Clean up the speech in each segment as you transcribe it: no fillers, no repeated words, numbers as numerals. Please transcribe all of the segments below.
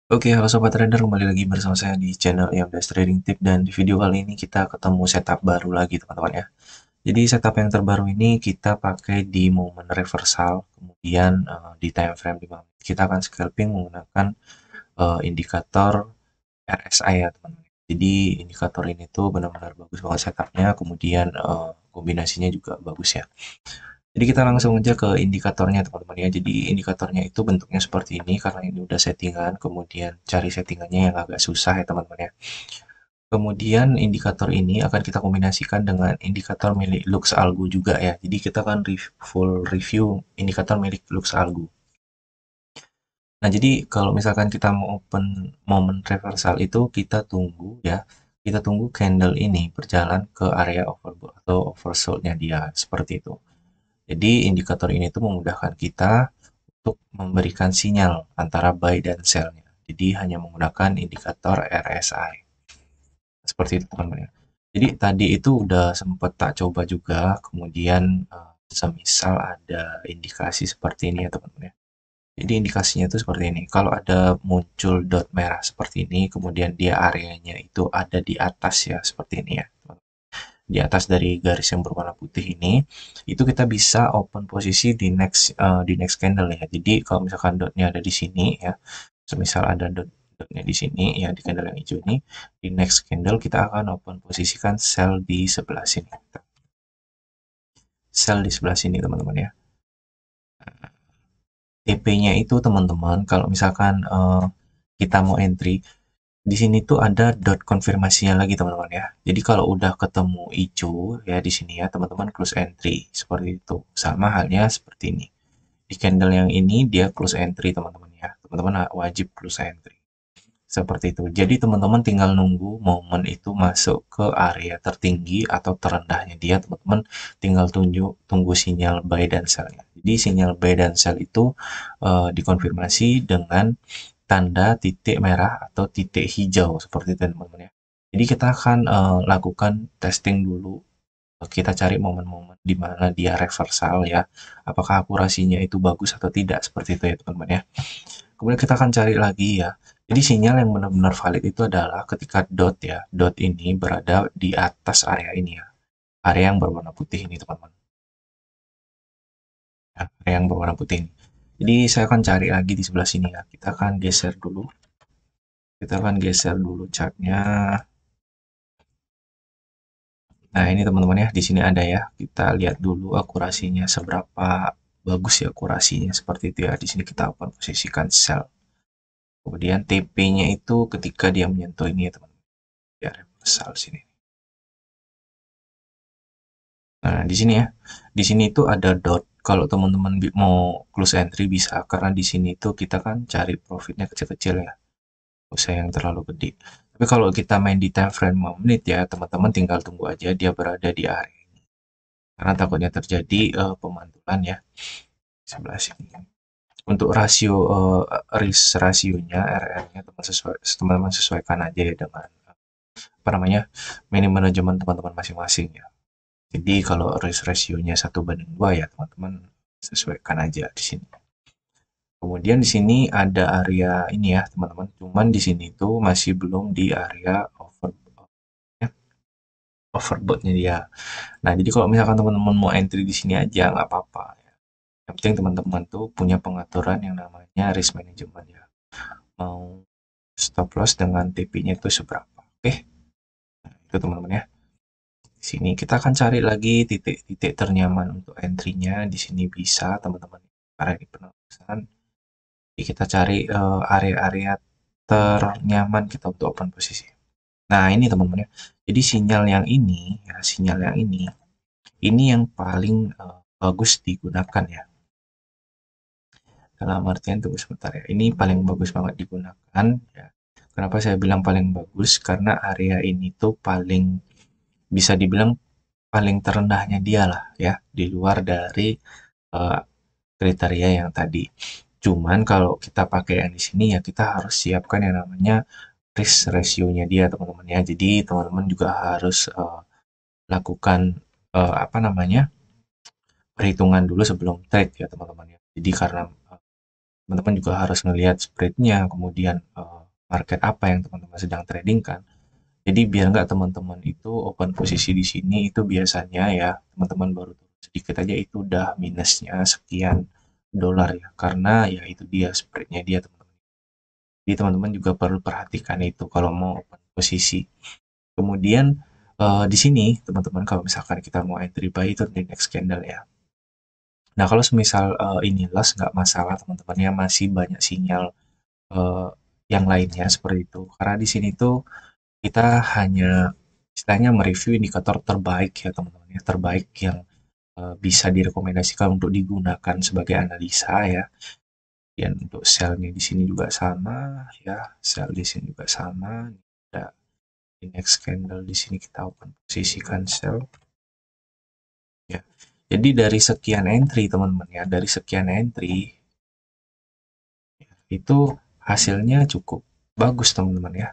Oke, halo Sobat Trader, kembali lagi bersama saya di channel EMDS Trading Tip, dan di video kali ini kita ketemu setup baru lagi teman-teman ya. Jadi setup yang terbaru ini kita pakai di momen reversal, kemudian di time frame 5 menit. Kita akan scalping menggunakan indikator RSI ya teman-teman. Jadi indikator ini tuh benar-benar bagus banget setupnya, kemudian kombinasinya juga bagus ya. Jadi kita langsung aja ke indikatornya teman-teman ya. Jadi indikatornya itu bentuknya seperti ini karena ini udah settingan, kemudian cari settingannya yang agak susah ya teman-teman ya. Kemudian indikator ini akan kita kombinasikan dengan indikator milik Lux Algo juga ya. Jadi kita akan full review indikator milik Lux Algo. Nah, jadi kalau misalkan kita mau open momen reversal itu kita tunggu ya. Kita tunggu candle ini berjalan ke area overbought atau oversold-nya dia seperti itu. Jadi indikator ini tuh memudahkan kita untuk memberikan sinyal antara buy dan sell-nya. Jadi hanya menggunakan indikator RSI. Seperti itu teman-teman ya. Jadi tadi itu udah sempat tak coba juga, kemudian semisal ada indikasi seperti ini ya teman-teman ya. Jadi indikasinya itu seperti ini. Kalau ada muncul dot merah seperti ini, kemudian dia areanya itu ada di atas ya, seperti ini ya. Di atas dari garis yang berwarna putih ini, itu kita bisa open posisi di next candle ya. Jadi kalau misalkan dotnya ada di sini ya, semisal ada dotnya di sini ya, di candle yang hijau ini, di next candle kita akan open posisikan sell di sebelah sini. Sell di sebelah sini teman-teman ya. TP-nya itu teman-teman, kalau misalkan kita mau entry, di sini tuh ada dot konfirmasinya lagi teman-teman ya. Jadi kalau udah ketemu hijau ya di sini ya teman-teman close entry seperti itu. Sama halnya seperti ini. Di candle yang ini dia close entry teman-teman ya. Teman-teman wajib close entry. Seperti itu. Jadi teman-teman tinggal nunggu momen itu masuk ke area tertinggi atau terendahnya dia, teman-teman tinggal tunggu sinyal buy dan sell-nya. Jadi sinyal buy dan sell itu dikonfirmasi dengan tanda titik merah atau titik hijau seperti itu teman-teman ya. Jadi kita akan lakukan testing dulu. Kita cari momen-momen di mana dia reversal ya. Apakah akurasinya itu bagus atau tidak seperti itu ya teman-teman ya. Kemudian kita akan cari lagi ya. Jadi sinyal yang benar-benar valid itu adalah ketika dot ya, dot ini berada di atas area ini ya. Area yang berwarna putih ini teman-teman. Ya, area yang berwarna putih ini. Jadi saya akan cari lagi di sebelah sini ya. Kita akan geser dulu. Kita akan geser dulu chartnya. Nah, ini teman-teman ya, di sini ada ya. Kita lihat dulu akurasinya seberapa bagus ya akurasinya seperti itu ya. Di sini kita akan posisikan sell. Kemudian TP-nya itu ketika dia menyentuh ini ya teman-teman. Ya, reversal sini. Nah, di sini ya. Di sini itu ada dot. Kalau teman-teman mau close entry bisa karena di sini itu kita kan cari profitnya kecil-kecil ya. Nggak usah yang terlalu gede. Tapi kalau kita main di time frame 5 menit ya, teman-teman tinggal tunggu aja dia berada di area ini. Karena takutnya terjadi pemantulan ya sebelah sini. Untuk rasio risk rasionya RR-nya teman-teman sesuaikan aja ya dengan apa namanya minim manajemen teman-teman masing-masing ya. Jadi kalau risk rasionya 1:2 ya teman-teman sesuaikan aja di sini. Kemudian di sini ada area ini ya teman-teman. Cuman di sini tuh masih belum di area ya, overbought-nya dia. Nah, jadi kalau misalkan teman-teman mau entry di sini aja nggak apa-apa ya. Yang penting teman-teman tuh punya pengaturan yang namanya risk management ya. Mau stop loss dengan TP-nya itu seberapa. Oke, nah, itu teman-teman ya. Di sini kita akan cari lagi titik-titik ternyaman untuk entry-nya. Di sini bisa teman-teman. Karena ini penelusuran. Jadi kita cari area-area ternyaman kita untuk open posisi. Nah, ini teman-teman ya. Jadi sinyal yang ini, ya, sinyal yang ini yang paling bagus digunakan ya. Dalam artian tunggu sebentar ya. Ini paling bagus banget digunakan ya. Kenapa saya bilang paling bagus? Karena area ini tuh paling bisa dibilang paling terendahnya dia lah ya, di luar dari uh, kriteria yang tadi. Cuman kalau kita pakai yang di sini ya kita harus siapkan yang namanya risk ratio-nya dia teman-teman ya. Jadi teman-teman juga harus lakukan apa namanya perhitungan dulu sebelum trade ya teman-teman ya. Jadi karena teman-teman juga harus melihat spread-nya, kemudian market apa yang teman-teman sedang trading kan. Jadi biar nggak teman-teman itu open posisi di sini itu biasanya ya teman-teman baru turun sedikit aja itu udah minusnya sekian dolar ya. Karena ya itu dia spreadnya dia teman-teman. Jadi teman-teman juga perlu perhatikan itu kalau mau open posisi. Kemudian di sini teman-teman kalau misalkan kita mau entry buy itu di next candle ya. Nah kalau semisal ini loss nggak masalah teman-teman ya masih banyak sinyal eh, yang lainnya seperti itu. Karena di sini tuh kita hanya istilahnya mereview indikator terbaik ya teman-teman ya, terbaik yang bisa direkomendasikan untuk digunakan sebagai analisa ya. Dan untuk sell-nya di sini juga sama ya, sell di sini juga sama. Ada di next candle di sini kita open posisikan sell ya. Jadi dari sekian entry teman-teman ya, dari sekian entry itu hasilnya cukup bagus teman-teman ya.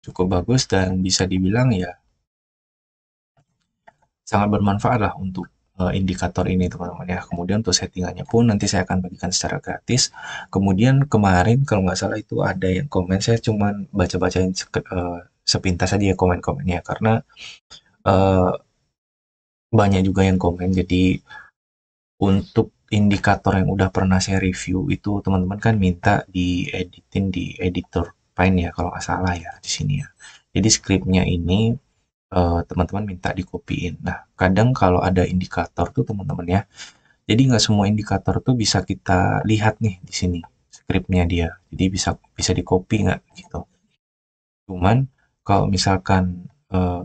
Cukup bagus dan bisa dibilang ya sangat bermanfaat lah untuk indikator ini teman-teman ya. Kemudian untuk settingannya pun nanti saya akan bagikan secara gratis. Kemudian kemarin kalau nggak salah itu ada yang komen, saya cuman baca-bacain sepintas aja ya komen-komennya karena uh, banyak juga yang komen. Jadi untuk indikator yang udah pernah saya review itu teman-teman kan minta dieditin di editor Paint ya kalau nggak salah ya di sini ya. Jadi scriptnya ini teman-teman minta dikopiin. Nah, kadang kalau ada indikator tuh teman-teman ya, jadi nggak semua indikator tuh bisa kita lihat nih di sini scriptnya dia. Jadi bisa bisa dikopi nggak gitu. Cuman kalau misalkan eh,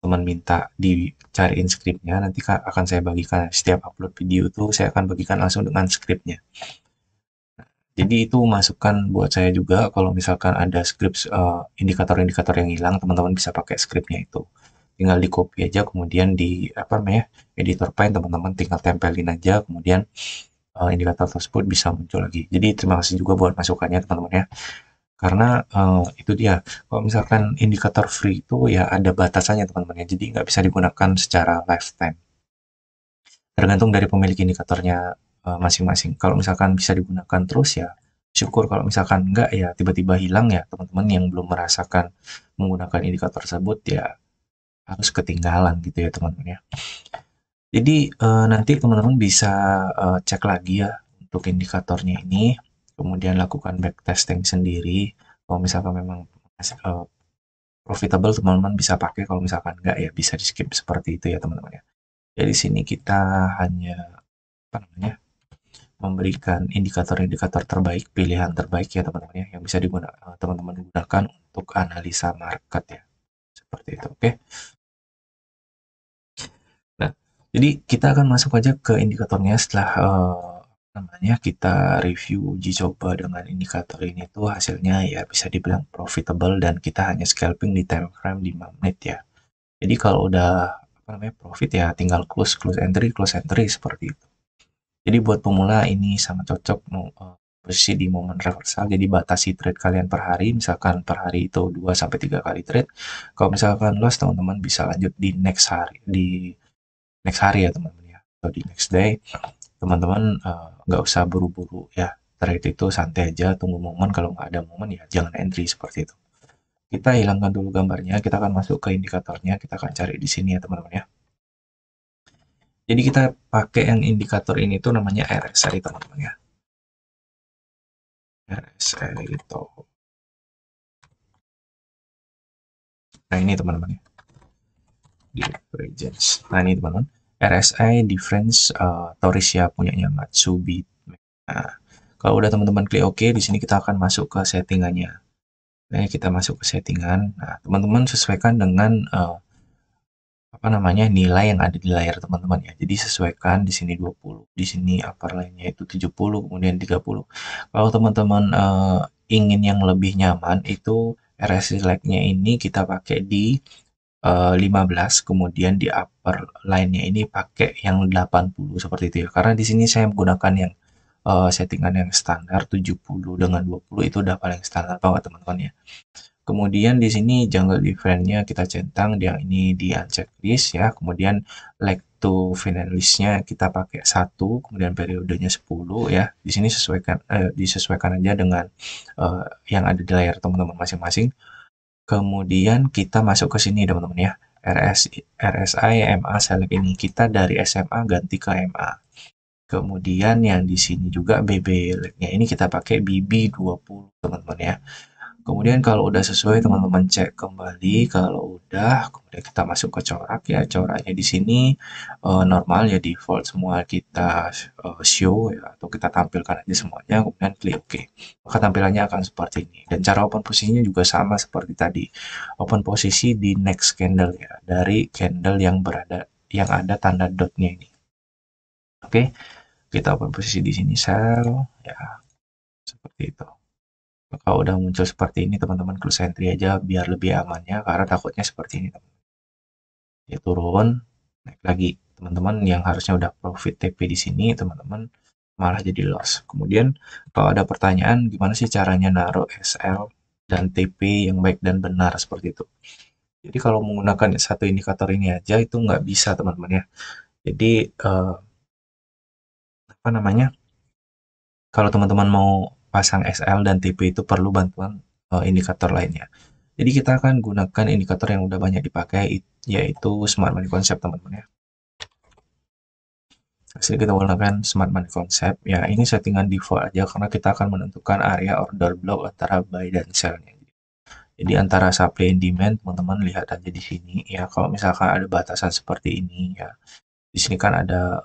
teman minta dicariin scriptnya, nanti akan saya bagikan setiap upload video tuh saya akan bagikan langsung dengan scriptnya. Jadi itu masukan buat saya juga kalau misalkan ada script indikator-indikator yang hilang, teman-teman bisa pakai scriptnya itu. Tinggal di copy aja, kemudian di apa namanya editor Paint teman-teman tinggal tempelin aja, kemudian indikator tersebut bisa muncul lagi. Jadi terima kasih juga buat masukannya teman-teman ya. Karena itu dia, kalau misalkan indikator free itu ya ada batasannya teman-teman ya, jadi nggak bisa digunakan secara lifetime. Tergantung dari pemilik indikatornya masing-masing. Kalau misalkan bisa digunakan terus ya syukur, kalau misalkan enggak ya tiba-tiba hilang ya teman-teman yang belum merasakan menggunakan indikator tersebut ya harus ketinggalan gitu ya teman-teman ya. Jadi nanti teman-teman bisa cek lagi ya untuk indikatornya ini, kemudian lakukan backtesting sendiri. Kalau misalkan memang profitable teman-teman bisa pakai, kalau misalkan enggak ya bisa di skip seperti itu ya teman-teman ya. Jadi sini kita hanya apa namanya memberikan indikator-indikator terbaik, pilihan terbaik ya teman-teman ya, yang bisa digunakan teman-teman gunakan untuk analisa market ya. Seperti itu, oke. Nah, jadi kita akan masuk aja ke indikatornya setelah namanya kita review uji coba dengan indikator ini tuh hasilnya ya bisa dibilang profitable dan kita hanya scalping di time frame 5 menit ya. Jadi kalau udah apa namanya profit ya tinggal close entry seperti itu. Jadi buat pemula ini sangat cocok posisi di momen reversal. Jadi batasi trade kalian per hari. Misalkan per hari itu 2 sampai 3 kali trade. Kalau misalkan loss teman-teman bisa lanjut di next hari ya teman-teman ya. Atau di next day. Teman-teman nggak usah buru-buru ya. Trade itu santai aja, tunggu momen. Kalau nggak ada momen ya jangan entry seperti itu. Kita hilangkan dulu gambarnya, kita akan masuk ke indikatornya, kita akan cari di sini ya teman-teman ya. Jadi kita pakai yang indikator ini tuh namanya RSI teman-teman ya. RSI itu. Nah ini teman-teman ya. Divergence. Nah ini teman-teman. RSI difference Taurisia punyanya Matsubi. Nah, kalau udah teman-teman klik OK, di sini kita akan masuk ke settingannya. Nah, kita masuk ke settingan. Nah, teman-teman sesuaikan dengan apa namanya nilai yang ada di layar teman-teman ya. Jadi sesuaikan di sini 20, di sini upper line-nya itu 70, kemudian 30. Kalau teman-teman ingin yang lebih nyaman itu RSI select-nya ini kita pakai di 15, kemudian di upper line-nya ini pakai yang 80 seperti itu ya. Karena di sini saya menggunakan yang settingan yang standar 70 dengan 20 itu udah paling standar banget teman-teman ya. Kemudian di sini jungle event-nya kita centang, yang ini di uncheck list ya. Kemudian lag untuk finalisnya kita pakai 1, kemudian periodenya 10 ya. Di sini disesuaikan aja dengan yang ada di layar teman-teman masing-masing. Kemudian kita masuk ke sini teman-teman ya. RSI MA select ini kita dari SMA ganti ke MA. Kemudian yang di sini juga BB-nya ini kita pakai BB20 teman-teman ya. Kemudian kalau udah sesuai teman-teman cek kembali, kalau udah kemudian kita masuk ke corak ya. Coraknya di sini normal ya, default semua kita show ya, atau kita tampilkan aja semuanya, kemudian klik OK. Maka tampilannya akan seperti ini. Dan cara open posisinya juga sama seperti tadi. Open posisi di next candle ya, dari candle yang ada tanda dotnya ini. Oke, kita open posisi di sini sell ya, seperti itu. Kalau udah muncul seperti ini teman-teman close entry aja biar lebih amannya, karena takutnya seperti ini teman. Dia turun, naik lagi. Teman-teman yang harusnya udah profit TP di sini, teman-teman malah jadi loss. Kemudian kalau ada pertanyaan gimana sih caranya naruh SL dan TP yang baik dan benar seperti itu. Jadi kalau menggunakan satu indikator ini aja itu nggak bisa teman-teman ya. Jadi apa namanya? Kalau teman-teman mau pasang SL dan TP itu perlu bantuan indikator lainnya. Jadi kita akan gunakan indikator yang udah banyak dipakai, yaitu Smart Money Concept teman-teman ya. Hasil kita gunakan Smart Money Concept. Ya, ini settingan default aja karena kita akan menentukan area order block antara buy dan sell-nya. Jadi antara supply and demand, teman-teman lihat aja di sini ya. Kalau misalkan ada batasan seperti ini ya, di sini kan ada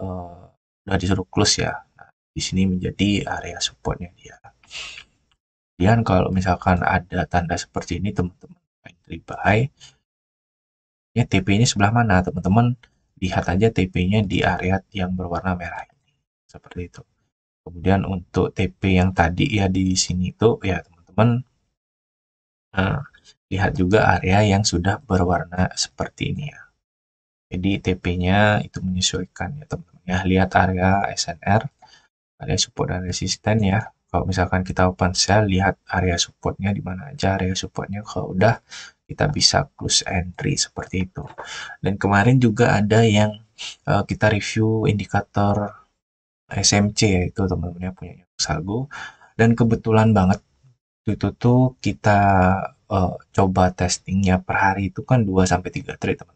udah disuruh close ya. Nah, di sini menjadi area supportnya dia. Kemudian kalau misalkan ada tanda seperti ini, teman-teman entry buy, ya TP ini sebelah mana teman-teman, lihat aja TP-nya di area yang berwarna merah ini, seperti itu. Kemudian untuk TP yang tadi ya di sini itu ya teman-teman lihat juga area yang sudah berwarna seperti ini ya. Jadi TP-nya itu menyesuaikan ya teman-teman ya. Lihat area SNR, area support dan resisten ya. Kalau misalkan kita open sell, lihat area supportnya di mana aja area supportnya. Kalau udah kita bisa close entry seperti itu. Dan kemarin juga ada yang kita review indikator SMC yaitu teman-teman ya, punya Sago. Dan kebetulan banget itu tuh kita coba testingnya per hari itu kan 2 sampai 3 trade teman.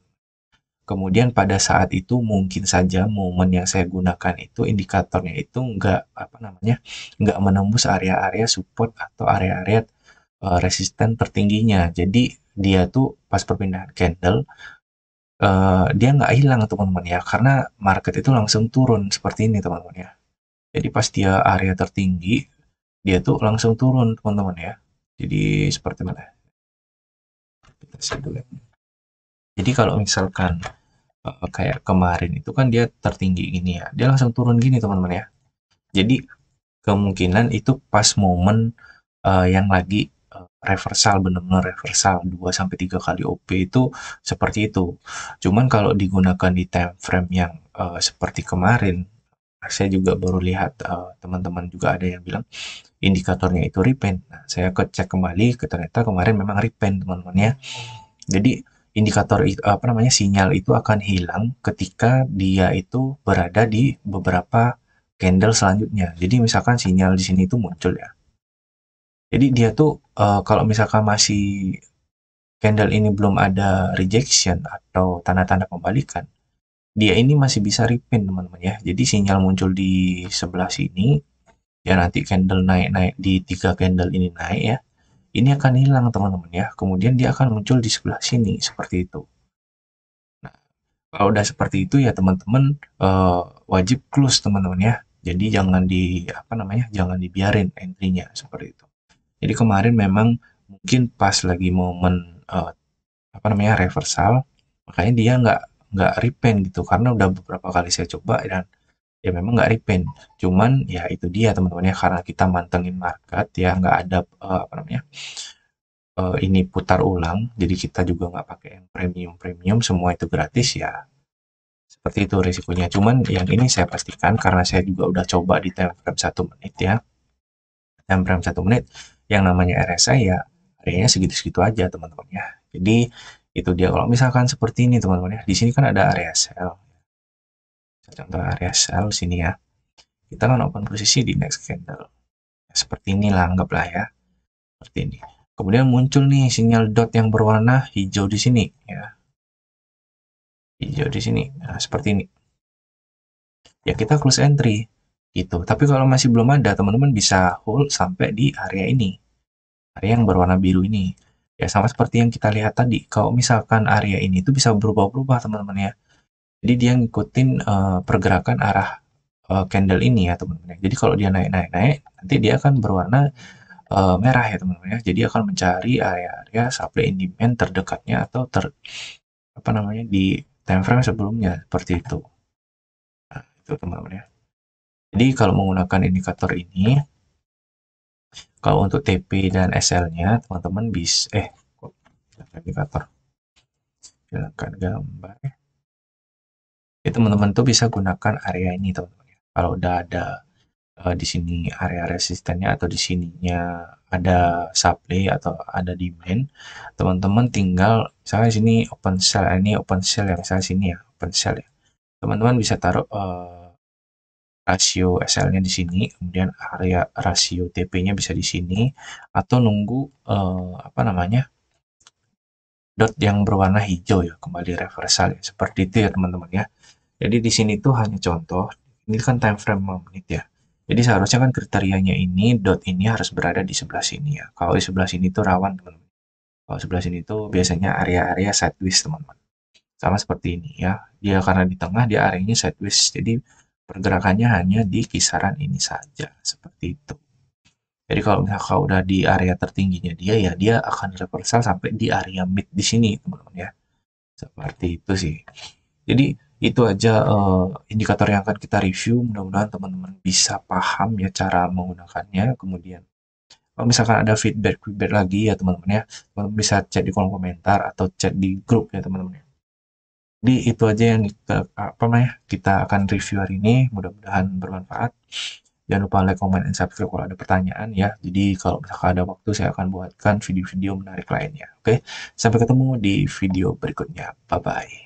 Kemudian pada saat itu mungkin saja momen yang saya gunakan itu indikatornya itu nggak menembus area-area support atau area-area resisten tertingginya. Jadi dia tuh pas perpindahan candle dia nggak hilang teman-teman ya, karena market itu langsung turun seperti ini teman-teman ya. Jadi pas dia area tertinggi dia tuh langsung turun teman-teman ya. Jadi seperti mana? Kita see dulu. Jadi kalau misalkan kayak kemarin itu kan dia tertinggi gini ya, dia langsung turun gini teman-teman ya. Jadi kemungkinan itu pas momen yang lagi reversal, benar-benar reversal 2 sampai 3 kali OP itu seperti itu. Cuman kalau digunakan di time frame yang seperti kemarin, saya juga baru lihat teman-teman juga ada yang bilang indikatornya itu repen. Nah, saya cek kembali, ternyata kemarin memang repen teman-teman ya. Jadi indikator sinyal itu akan hilang ketika dia itu berada di beberapa candle selanjutnya. Jadi misalkan sinyal di sini itu muncul ya. Jadi dia tuh kalau misalkan masih candle ini belum ada rejection atau tanda-tanda pembalikan, dia ini masih bisa repin teman-teman ya. Jadi sinyal muncul di sebelah sini, ya nanti candle naik-naik di 3 candle ini naik ya. Ini akan hilang teman-teman ya. Kemudian dia akan muncul di sebelah sini seperti itu. Nah, kalau udah seperti itu ya teman-teman wajib close teman-teman ya. Jadi jangan dibiarin entry-nya seperti itu. Jadi kemarin memang mungkin pas lagi momen reversal, makanya dia nggak repen gitu karena udah beberapa kali saya coba dan ya memang nggak repen. Cuman ya itu dia teman-teman ya, karena kita mantengin market ya, nggak ada ini putar ulang, jadi kita juga nggak pakai yang premium, semua itu gratis ya. Seperti itu risikonya. Cuman yang ini saya pastikan karena saya juga udah coba di time frame 1 menit ya. Time frame 1 menit yang namanya RSI ya areanya segitu-segitu aja teman-teman ya. Jadi itu dia kalau misalkan seperti ini teman-teman ya. Di sini kan ada area sell. Contoh area sell sini ya. Kita kan open posisi di next candle. Seperti inilah anggaplah ya. Seperti ini. Kemudian muncul nih sinyal dot yang berwarna hijau di sini ya. Hijau di sini. Nah, seperti ini. Ya kita close entry gitu. Tapi kalau masih belum ada, teman-teman bisa hold sampai di area ini. Area yang berwarna biru ini. Ya sama seperti yang kita lihat tadi. Kalau misalkan area ini itu bisa berubah-ubah teman-teman ya. Jadi dia ngikutin pergerakan arah candle ini ya teman-teman. Jadi kalau dia naik-naik-naik, nanti dia akan berwarna merah ya teman-teman ya. Jadi akan mencari area-area supply and demand terdekatnya atau apa namanya di time frame sebelumnya seperti itu. Nah, itu teman-teman ya. Jadi kalau menggunakan indikator ini, kalau untuk TP dan SL-nya teman-teman bisa indikator silakan gambar. Ya, teman-teman tuh bisa gunakan area ini teman-teman ya. Kalau udah ada di sini area resistennya atau di sininya ada supply atau ada demand, teman-teman tinggal misalnya sini open sell, ini open sell ya, misalnya sini ya open sell ya, teman-teman bisa taruh rasio SL-nya di sini, kemudian area rasio TP-nya bisa di sini, atau nunggu apa namanya dot yang berwarna hijau ya kembali reversal ya. Seperti itu ya teman-teman ya. Jadi di sini tuh hanya contoh, ini kan time frame 5 menit ya. Jadi seharusnya kan kriterianya ini, dot ini harus berada di sebelah sini ya. Kalau di sebelah sini tuh rawan teman-teman. Kalau sebelah sini tuh biasanya area-area sideways teman-teman. Sama seperti ini ya. Dia karena di tengah dia areanya sideways. Jadi pergerakannya hanya di kisaran ini saja. Seperti itu. Jadi kalau misalnya kau udah di area tertingginya dia ya, dia akan reversal sampai di area mid di sini teman-teman ya. Seperti itu sih. Jadi itu aja indikator yang akan kita review. Mudah-mudahan teman-teman bisa paham ya cara menggunakannya. Kemudian kalau misalkan ada feedback lagi ya teman-teman ya, teman-teman bisa chat di kolom komentar atau chat di grup ya teman-teman ya. Jadi itu aja yang kita akan review hari ini. Mudah-mudahan bermanfaat. Jangan lupa like, comment, dan subscribe kalau ada pertanyaan ya. Jadi kalau misalkan ada waktu saya akan buatkan video-video menarik lainnya. Oke, sampai ketemu di video berikutnya. Bye-bye.